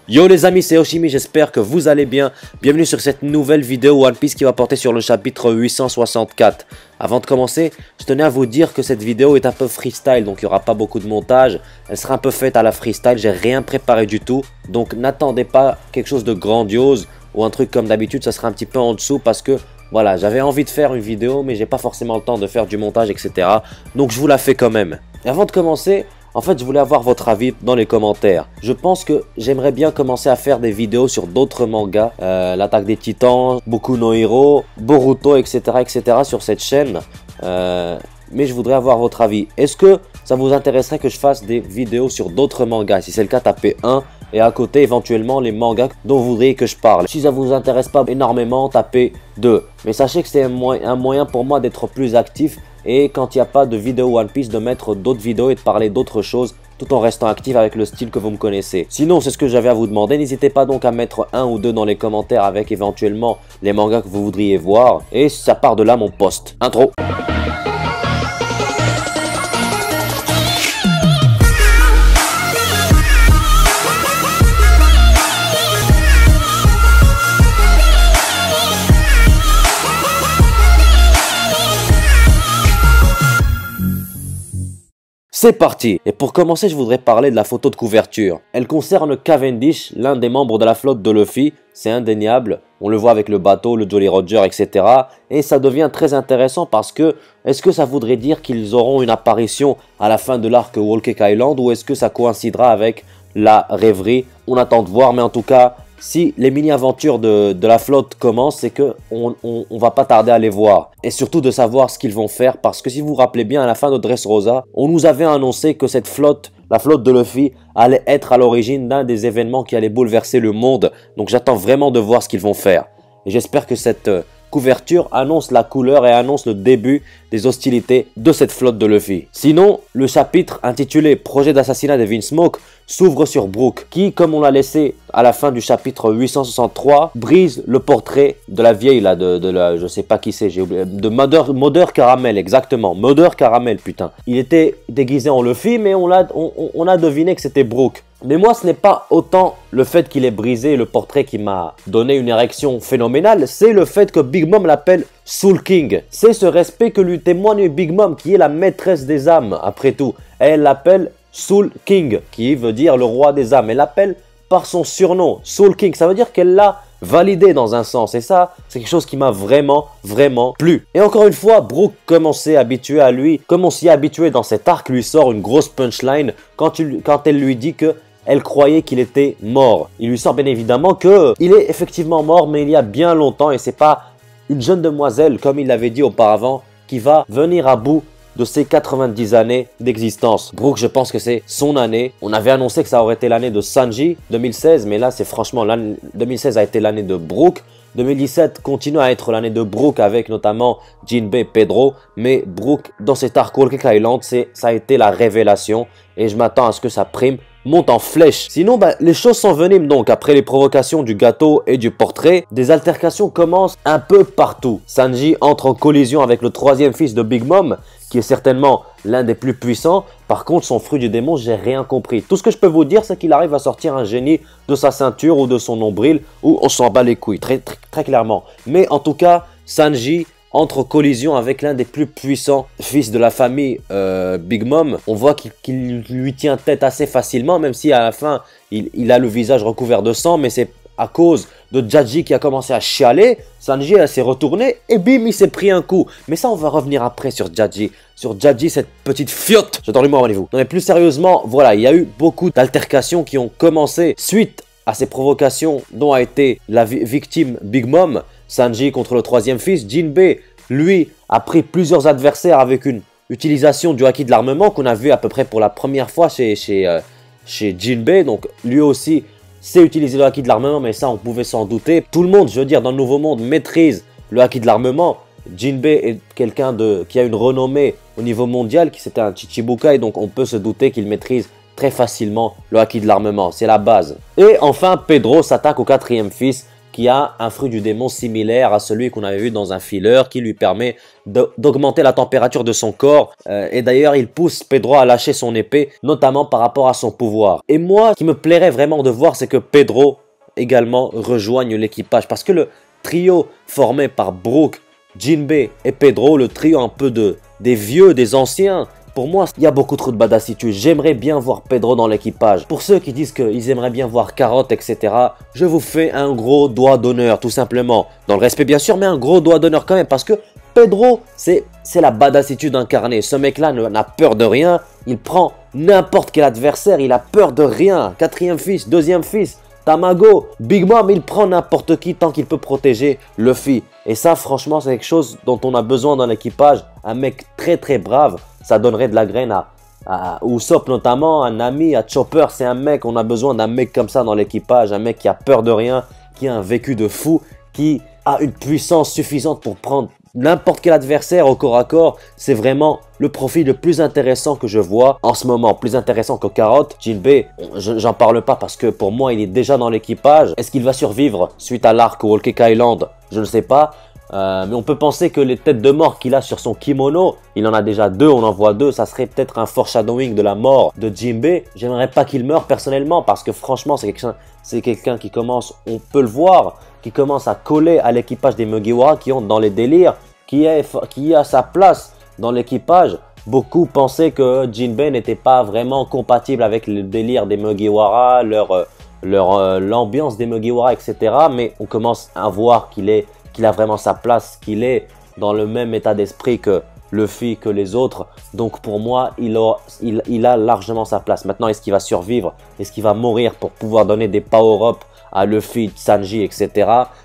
Yo les amis, c'est Oshimi, j'espère que vous allez bien. Bienvenue sur cette nouvelle vidéo One Piece qui va porter sur le chapitre 864. Avant de commencer, je tenais à vous dire que cette vidéo est un peu freestyle, donc il n'y aura pas beaucoup de montage. Elle sera un peu faite à la freestyle, j'ai rien préparé du tout. Donc n'attendez pas quelque chose de grandiose ou un truc comme d'habitude, ça sera un petit peu en dessous parce que voilà, j'avais envie de faire une vidéo mais j'ai pas forcément le temps de faire du montage, etc. Donc je vous la fais quand même. Et avant de commencer, en fait, je voulais avoir votre avis dans les commentaires. Je pense que j'aimerais bien commencer à faire des vidéos sur d'autres mangas. L'attaque des titans, Boku no Hero, Boruto, etc. sur cette chaîne. Mais je voudrais avoir votre avis. Est-ce que ça vous intéresserait que je fasse des vidéos sur d'autres mangas? Si c'est le cas, tapez 1. Et à côté, éventuellement, les mangas dont vous voudriez que je parle. Si ça vous intéresse pas énormément, tapez 2. Mais sachez que c'est un moyen pour moi d'être plus actif. Et quand il n'y a pas de vidéo One Piece, de mettre d'autres vidéos et de parler d'autres choses tout en restant actif avec le style que vous me connaissez. Sinon, c'est ce que j'avais à vous demander. N'hésitez pas donc à mettre 1 ou 2 dans les commentaires avec éventuellement les mangas que vous voudriez voir. Et ça part de là mon post. Intro. C'est parti! Et pour commencer, je voudrais parler de la photo de couverture. Elle concerne Cavendish, l'un des membres de la flotte de Luffy. C'est indéniable. On le voit avec le bateau, le Jolly Roger, etc. Et ça devient très intéressant parce que, est-ce que ça voudrait dire qu'ils auront une apparition à la fin de l'arc Whole Cake Island ou est-ce que ça coïncidera avec la rêverie? On attend de voir, mais en tout cas, si les mini-aventures de la flotte commencent, c'est que on va pas tarder à les voir. Et surtout de savoir ce qu'ils vont faire, parce que si vous vous rappelez bien, à la fin de Dressrosa, on nous avait annoncé que cette flotte, la flotte de Luffy, allait être à l'origine d'un des événements qui allait bouleverser le monde. Donc j'attends vraiment de voir ce qu'ils vont faire. Et j'espère que cette couverture annonce la couleur et annonce le début des hostilités de cette flotte de Luffy. Sinon, le chapitre intitulé Projet d'assassinat de Vinsmoke Smoke s'ouvre sur Brook, qui, comme on l'a laissé à la fin du chapitre 863, brise le portrait de la vieille là, je sais pas qui c'est, j'ai oublié, de Mother Caramel, exactement, Mother Caramel, putain. Il était déguisé en Luffy, mais on a deviné que c'était Brook. Mais moi, ce n'est pas autant le fait qu'il ait brisé le portrait qui m'a donné une érection phénoménale, c'est le fait que Big Mom l'appelle Soul King. C'est ce respect que lui témoigne Big Mom, qui est la maîtresse des âmes, après tout. Elle l'appelle Soul King, qui veut dire le roi des âmes. Elle l'appelle par son surnom, Soul King. Ça veut dire qu'elle l'a validé dans un sens. Et ça, c'est quelque chose qui m'a vraiment plu. Et encore une fois, Brook, comme on s'est habitué à lui, comme on s'y est habitué dans cet arc, lui sort une grosse punchline quand elle lui dit que elle croyait qu'il était mort. Il lui sort bien évidemment qu'il est effectivement mort, mais il y a bien longtemps, et c'est pas une jeune demoiselle, comme il l'avait dit auparavant, qui va venir à bout de ses 90 années d'existence. Brook, je pense que c'est son année. On avait annoncé que ça aurait été l'année de Sanji, 2016, mais là, c'est franchement, 2016 a été l'année de Brook. 2017 continue à être l'année de Brook avec notamment Jinbei et Pedro. Mais Brook, dans cet arc Whole Cake Island, ça a été la révélation. Et je m'attends à ce que sa prime monte en flèche. Sinon, les choses s'enveniment donc. Après les provocations du gâteau et du portrait, des altercations commencent un peu partout. Sanji entre en collision avec le troisième fils de Big Mom, qui est certainement l'un des plus puissants. Par contre, son fruit du démon, j'ai rien compris. Tout ce que je peux vous dire, c'est qu'il arrive à sortir un génie de sa ceinture ou de son nombril, où on s'en bat les couilles, très clairement. Mais en tout cas, Sanji entre en collision avec l'un des plus puissants fils de la famille Big Mom. On voit qu'il lui tient tête assez facilement, même si à la fin, il a le visage recouvert de sang, mais c'est à cause de Jadji qui a commencé à chialer. Sanji s'est retourné et bim, il s'est pris un coup. Mais ça, on va revenir après sur Jadji. Sur Jadji, cette petite fiotte. J'attends l'humour, rendez-vous. Non mais plus sérieusement, voilà, il y a eu beaucoup d'altercations qui ont commencé suite à ces provocations dont a été la victime Big Mom. Sanji contre le troisième fils. Jinbei, lui, a pris plusieurs adversaires avec une utilisation du haki de l'armement qu'on a vu à peu près pour la première fois chez Jinbei. Donc lui aussi sait utiliser le haki de l'armement, mais ça on pouvait s'en douter. Tout le monde, je veux dire, dans le Nouveau Monde maîtrise le haki de l'armement. Jinbei est quelqu'un qui a une renommée au niveau mondial, qui c'était un Chichibukai, donc on peut se douter qu'il maîtrise très facilement le haki de l'armement. C'est la base. Et enfin, Pedro s'attaque au quatrième fils, qui a un fruit du démon similaire à celui qu'on avait vu dans un filler qui lui permet d'augmenter la température de son corps. Et d'ailleurs, il pousse Pedro à lâcher son épée, notamment par rapport à son pouvoir. Et moi, ce qui me plairait vraiment de voir, c'est que Pedro également rejoigne l'équipage. Parce que le trio formé par Brook, Jinbei et Pedro, le trio un peu des vieux, des anciens, pour moi, il y a beaucoup trop de badassitude. J'aimerais bien voir Pedro dans l'équipage. Pour ceux qui disent qu'ils aimeraient bien voir Carotte, etc., je vous fais un gros doigt d'honneur, tout simplement. Dans le respect, bien sûr, mais un gros doigt d'honneur quand même. Parce que Pedro, c'est la badassitude incarnée. Ce mec-là n'a peur de rien. Il prend n'importe quel adversaire. Il a peur de rien. Quatrième fils, deuxième fils, Tamago, Big Mom, il prend n'importe qui tant qu'il peut protéger Luffy. Et ça, franchement, c'est quelque chose dont on a besoin dans l'équipage. Un mec très très brave. Ça donnerait de la graine à Usopp notamment, à Nami, à Chopper. C'est un mec, on a besoin d'un mec comme ça dans l'équipage. Un mec qui a peur de rien, qui a un vécu de fou, qui a une puissance suffisante pour prendre n'importe quel adversaire au corps à corps. C'est vraiment le profil le plus intéressant que je vois en ce moment. Plus intéressant que Carotte. Jinbei, j'en parle pas parce que pour moi, il est déjà dans l'équipage. Est-ce qu'il va survivre suite à l'arc Whole Cake Island? Je ne sais pas. Mais on peut penser que les têtes de mort qu'il a sur son kimono, il en a déjà deux, on en voit deux, ça serait peut-être un foreshadowing de la mort de Jinbei. J'aimerais pas qu'il meure personnellement parce que franchement c'est quelqu'un qui commence, on peut le voir, qui commence à coller à l'équipage des Mugiwara, qui ont dans les délires, qui a sa place dans l'équipage. Beaucoup pensaient que Jinbei n'était pas vraiment compatible avec le délire des Mugiwara, l'ambiance des Mugiwara, etc. Mais on commence à voir qu'il a vraiment sa place, qu'il est dans le même état d'esprit que Luffy, que les autres. Donc pour moi, il a largement sa place. Maintenant, est-ce qu'il va survivre? Est-ce qu'il va mourir pour pouvoir donner des power-up à Luffy, Sanji, etc.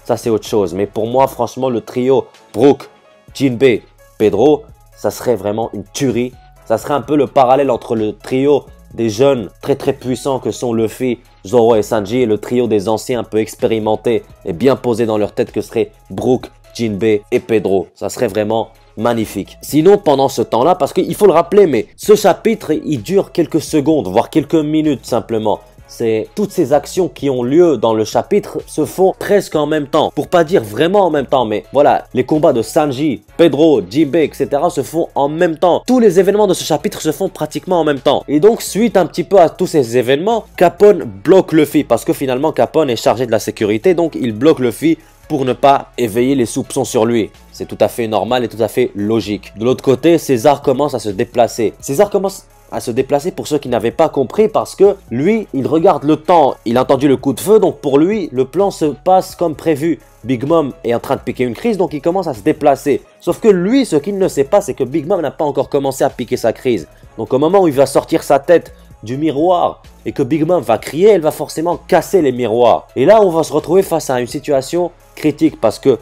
Ça, c'est autre chose. Mais pour moi, franchement, le trio Brook, Jinbei, Pedro, ça serait vraiment une tuerie. Ça serait un peu le parallèle entre le trio des jeunes très très puissants que sont Luffy, Zoro et Sanji, et le trio des anciens un peu expérimentés et bien posés dans leur tête que seraient Brook, Jinbei et Pedro. Ça serait vraiment magnifique. Sinon, pendant ce temps-là, parce qu'il faut le rappeler, mais ce chapitre, il dure quelques secondes, voire quelques minutes simplement. C'est toutes ces actions qui ont lieu dans le chapitre se font presque en même temps. Pour pas dire vraiment en même temps, mais voilà, les combats de Sanji, Pedro, Jinbei, etc. se font en même temps. Tous les événements de ce chapitre se font pratiquement en même temps. Et donc, suite un petit peu à tous ces événements, Capone bloque Luffy parce que finalement, Capone est chargé de la sécurité. Donc, il bloque Luffy pour ne pas éveiller les soupçons sur lui. C'est tout à fait normal et tout à fait logique. De l'autre côté, César commence à se déplacer. César commence à se déplacer pour ceux qui n'avaient pas compris parce que lui, il regarde le temps. Il a entendu le coup de feu, donc pour lui, le plan se passe comme prévu. Big Mom est en train de piquer une crise, donc il commence à se déplacer. Sauf que lui, ce qu'il ne sait pas, c'est que Big Mom n'a pas encore commencé à piquer sa crise. Donc au moment où il va sortir sa tête du miroir et que Big Mom va crier, elle va forcément casser les miroirs. Et là, on va se retrouver face à une situation critique parce que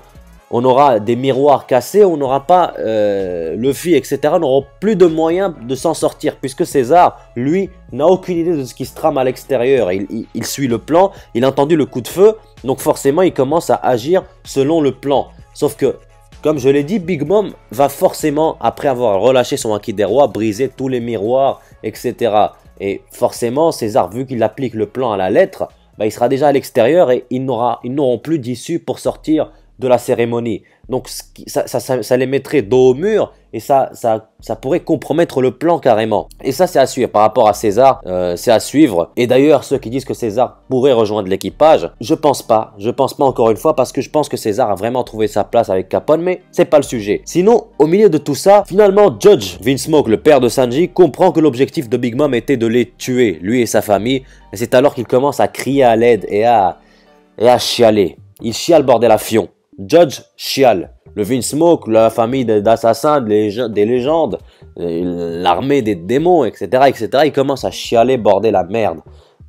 on aura des miroirs cassés, on n'aura pas Luffy, etc. n'auront plus de moyens de s'en sortir puisque César, lui, n'a aucune idée de ce qui se trame à l'extérieur. Il suit le plan, il a entendu le coup de feu, donc forcément il commence à agir selon le plan. Sauf que, comme je l'ai dit, Big Mom va forcément, après avoir relâché son Haki des rois, briser tous les miroirs, etc. Et forcément, César, vu qu'il applique le plan à la lettre, bah, il sera déjà à l'extérieur et ils n'auront plus d'issue pour sortir de la cérémonie. Donc ça les mettrait dos au mur et ça pourrait compromettre le plan carrément. Et ça c'est à suivre par rapport à César, c'est à suivre. Et d'ailleurs ceux qui disent que César pourrait rejoindre l'équipage, je pense pas encore une fois parce que je pense que César a vraiment trouvé sa place avec Capone, mais c'est pas le sujet. Sinon au milieu de tout ça, finalement Judge Vinsmoke, le père de Sanji, comprend que l'objectif de Big Mom était de les tuer, lui et sa famille, et c'est alors qu'il commence à crier à l'aide et à chialer. Il chiale bordel à fion. Judge chiale. Le Vinsmoke, la famille d'assassins, des légendes, l'armée des démons, etc., etc. Il commence à chialer, bordel, la merde.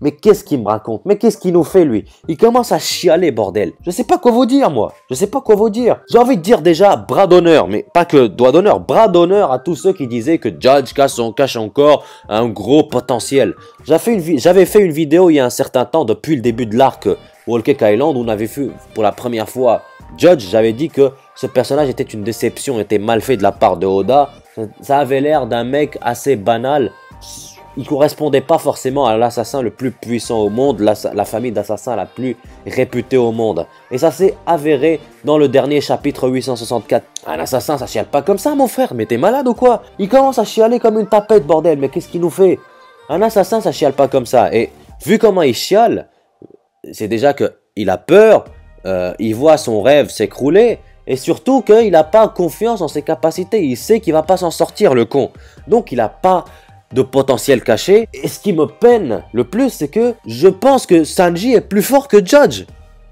Mais qu'est-ce qu'il me raconte? Mais qu'est-ce qu'il nous fait, lui? Il commence à chialer, bordel. Je sais pas quoi vous dire, moi. Je sais pas quoi vous dire. J'ai envie de dire déjà bras d'honneur, mais pas que doigt d'honneur. Bras d'honneur à tous ceux qui disaient que Judge cache encore un gros potentiel. J'avais fait une vidéo il y a un certain temps, depuis le début de l'arc Whole Cake Island, où on avait vu pour la première fois Judge. J'avais dit que ce personnage était une déception, était mal fait de la part de Oda. Ça avait l'air d'un mec assez banal. il correspondait pas forcément à l'assassin le plus puissant au monde, la famille d'assassins la plus réputée au monde. Et ça s'est avéré dans le dernier chapitre 864. Un assassin, ça chiale pas comme ça, mon frère, mais t'es malade ou quoi? Il commence à chialer comme une tapette, bordel, mais qu'est-ce qu'il nous fait? Un assassin, ça chiale pas comme ça. Et vu comment il chiale, c'est déjà qu'il a peur, il voit son rêve s'écrouler, et surtout qu'il n'a pas confiance en ses capacités. Il sait qu'il va pas s'en sortir, le con. Donc il n'a pas de potentiel caché. Et ce qui me peine le plus, c'est que je pense que Sanji est plus fort que Judge.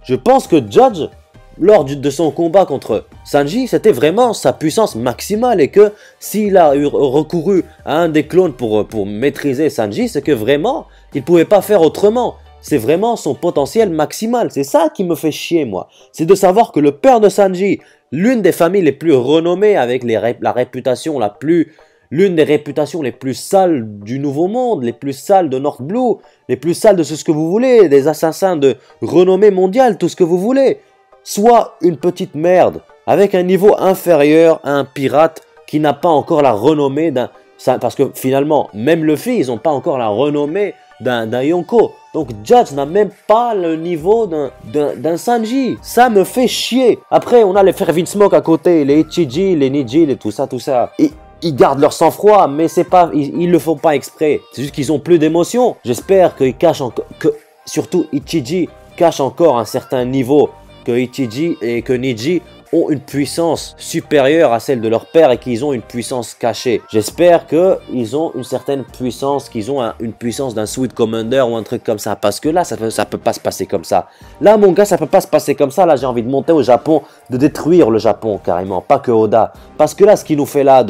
Je pense que Judge, lors de son combat contre Sanji, c'était vraiment sa puissance maximale. Et que s'il a recouru à un des clones pour maîtriser Sanji, c'est que vraiment, il ne pouvait pas faire autrement. C'est vraiment son potentiel maximal. C'est ça qui me fait chier, moi. C'est de savoir que le père de Sanji, l'une des familles les plus renommées avec la réputation l'une des réputations les plus sales du Nouveau Monde, les plus sales de North Blue, les plus sales de ce que vous voulez, des assassins de renommée mondiale, tout ce que vous voulez, soit une petite merde, avec un niveau inférieur à un pirate qui n'a pas encore la renommée d'un... Parce que finalement, même Luffy, ils n'ont pas encore la renommée d'un Yonko. Donc Judge n'a même pas le niveau d'un Sanji. Ça me fait chier. Après, on a les frères Vinsmoke à côté, les Ichiji, les Niji, et tout ça. Et ils gardent leur sang-froid, mais c'est pas, ils le font pas exprès. C'est juste qu'ils ont plus d'émotion. J'espère qu'ils cachent encore, surtout Ichiji cache encore un certain niveau, que Ichiji et que Niji ont une puissance supérieure à celle de leur père et qu'ils ont une puissance cachée. J'espère qu'ils ont une certaine puissance, qu'ils ont une puissance d'un Sweet Commander ou un truc comme ça. Parce que là, ça peut pas se passer comme ça. Là, mon gars, ça peut pas se passer comme ça. Là, j'ai envie de monter au Japon, de détruire le Japon carrément, pas que Oda. Parce que là, ce qu'il nous fait là,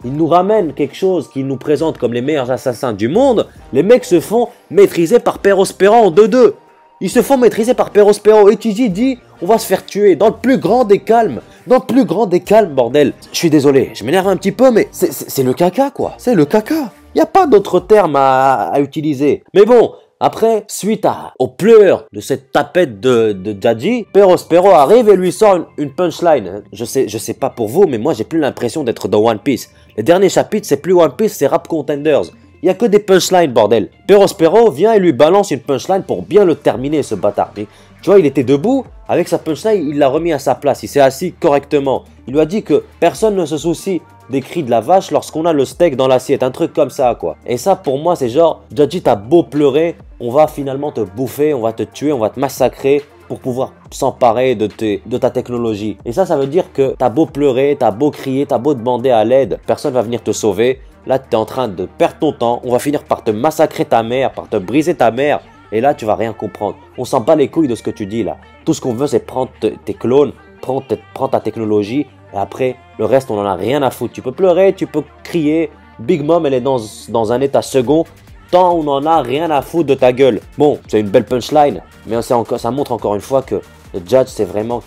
il nous ramène quelque chose qui nous présente comme les meilleurs assassins du monde. Les mecs se font maîtriser par Perospero en 2-2. Ils se font maîtriser par Perospero. Et Ichiji dit, on va se faire tuer dans le plus grand des calmes. Dans le plus grand des calmes, bordel. Je suis désolé, je m'énerve un petit peu, mais c'est le caca, quoi. C'est le caca. Il n'y a pas d'autre terme à utiliser. Mais bon, après, suite aux pleurs de cette tapette de Jaji, Perospero arrive et lui sort une punchline. Je sais pas pour vous, mais moi, j'ai plus l'impression d'être dans One Piece. Les derniers chapitres, c'est plus One Piece, c'est Rap Contenders. Il n'y a que des punchlines, bordel. Perospero vient et lui balance une punchline pour bien le terminer, ce bâtard. Mais, tu vois, il était debout, avec sa punchline, il l'a remis à sa place. Il s'est assis correctement. Il lui a dit que personne ne se soucie des cris de la vache lorsqu'on a le steak dans l'assiette. Un truc comme ça, quoi. Et ça, pour moi, c'est genre, Jaji, t'as beau pleurer, on va finalement te bouffer, on va te tuer, on va te massacrer pour pouvoir s'emparer de ta technologie. Et ça veut dire que t'as beau pleurer, t'as beau crier, t'as beau demander à l'aide, personne va venir te sauver. Là, tu es en train de perdre ton temps. On va finir par te massacrer ta mère, par te briser ta mère. Et là, tu vas rien comprendre. On s'en bat les couilles de ce que tu dis là. Tout ce qu'on veut, c'est prendre tes clones, prendre ta technologie. Et après, le reste, on en a rien à foutre. Tu peux pleurer, tu peux crier. Big Mom, elle est dans un état second. Tant on en a rien à foutre de ta gueule. Bon, c'est une belle punchline. Mais ça montre encore une fois que le Judge, c'est vraiment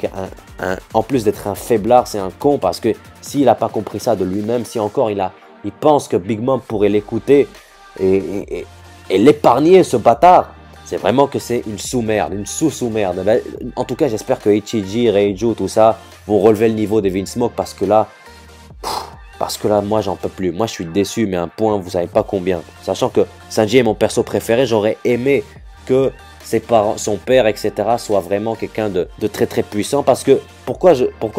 en plus d'être un faiblard, c'est un con. Parce que s'il n'a pas compris ça de lui-même, si encore il pense que Big Mom pourrait l'écouter et l'épargner, ce bâtard. C'est vraiment que c'est une sous-merde, une sous-sous-merde. Ben, en tout cas, j'espère que Ichiji, Reiju, tout ça, vont relever le niveau des Vinsmoke parce que là, moi, j'en peux plus. Moi, je suis déçu, mais à un point, vous savez pas combien. Sachant que Sanji est mon perso préféré, j'aurais aimé que ses parents, son père, etc. soit vraiment quelqu'un de très très puissant. Parce que, pourquoi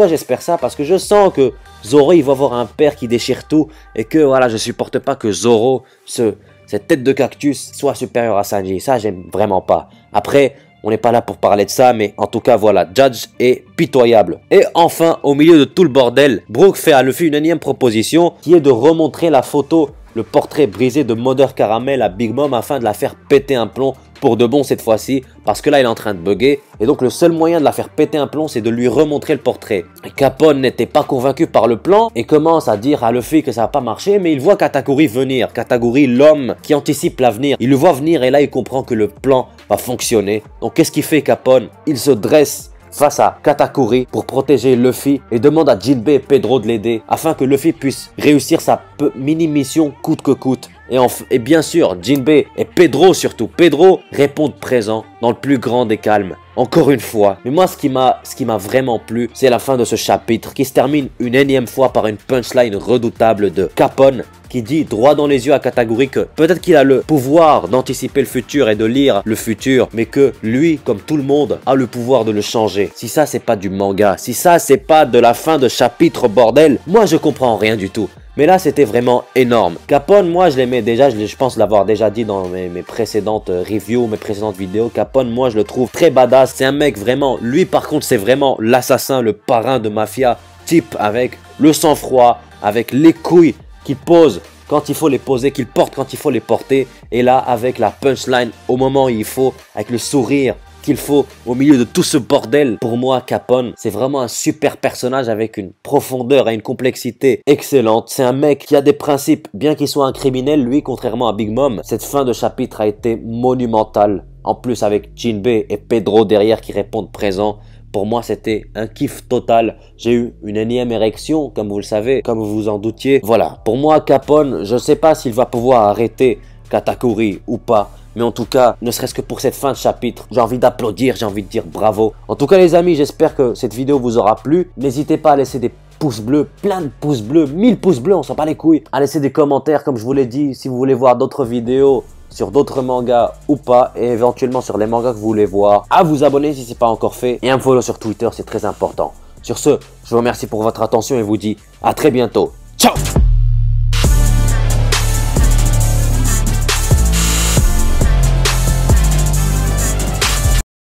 j'espère ça? Parce que je sens que Zoro, il va avoir un père qui déchire tout. Et que, voilà, je supporte pas que Zoro, cette tête de cactus, soit supérieure à Sanji. Ça, j'aime vraiment pas. Après, on n'est pas là pour parler de ça, mais en tout cas, voilà, Judge est pitoyable. Et enfin, au milieu de tout le bordel, Brook fait à Luffy une énième proposition qui est de remontrer la photo, le portrait brisé de Mother Caramel à Big Mom afin de la faire péter un plomb pour de bon cette fois-ci, parce que là, il est en train de bugger. Et donc, le seul moyen de la faire péter un plomb, c'est de lui remontrer le portrait. Et Capone n'était pas convaincu par le plan et commence à dire à Luffy que ça va pas marcher, mais il voit Katakuri venir. Katakuri, l'homme qui anticipe l'avenir. Il le voit venir et là, il comprend que le plan va fonctionner. Donc, qu'est-ce qu'il fait, Capone? Il se dresse face à Katakuri pour protéger Luffy et demande à Jinbei et Pedro de l'aider afin que Luffy puisse réussir sa mini-mission coûte que coûte. et bien sûr, Jinbei et Pedro surtout. Pedro répondent présent dans le plus grand des calmes. Encore une fois. Mais moi, ce qui m'a vraiment plu, c'est la fin de ce chapitre qui se termine une énième fois par une punchline redoutable de Capone qui dit droit dans les yeux à Kataguri que peut-être qu'il a le pouvoir d'anticiper le futur et de lire le futur, mais que lui, comme tout le monde, a le pouvoir de le changer. Si ça, c'est pas du manga, si ça, c'est pas de la fin de chapitre, bordel, moi, je comprends rien du tout. Mais là, c'était vraiment énorme. Capone, moi, je l'aimais déjà. Je pense l'avoir déjà dit dans mes précédentes reviews, mes précédentes vidéos. Capone, moi, je le trouve très badass. C'est un mec vraiment... Lui, par contre, c'est vraiment l'assassin, le parrain de mafia type avec le sang-froid, avec les couilles qu'il pose quand il faut les poser, qu'il porte quand il faut les porter. Et là, avec la punchline au moment où il faut, avec le sourire qu'il faut au milieu de tout ce bordel. Pour moi, Capone, c'est vraiment un super personnage avec une profondeur et une complexité excellente. C'est un mec qui a des principes, bien qu'il soit un criminel, lui, contrairement à Big Mom. Cette fin de chapitre a été monumentale. En plus, avec Jinbei et Pedro derrière qui répondent présents. Pour moi, c'était un kiff total. J'ai eu une énième érection, comme vous le savez, comme vous vous en doutiez. Voilà, pour moi, Capone, je ne sais pas s'il va pouvoir arrêter Katakuri ou pas. Mais en tout cas, ne serait-ce que pour cette fin de chapitre, j'ai envie d'applaudir, j'ai envie de dire bravo. En tout cas les amis, j'espère que cette vidéo vous aura plu. N'hésitez pas à laisser des pouces bleus, plein de pouces bleus, 1000 pouces bleus, on s'en bat les couilles. À laisser des commentaires comme je vous l'ai dit, si vous voulez voir d'autres vidéos sur d'autres mangas ou pas. Et éventuellement sur les mangas que vous voulez voir. À vous abonner si ce n'est pas encore fait. Et un follow sur Twitter, c'est très important. Sur ce, je vous remercie pour votre attention et vous dis à très bientôt. Ciao!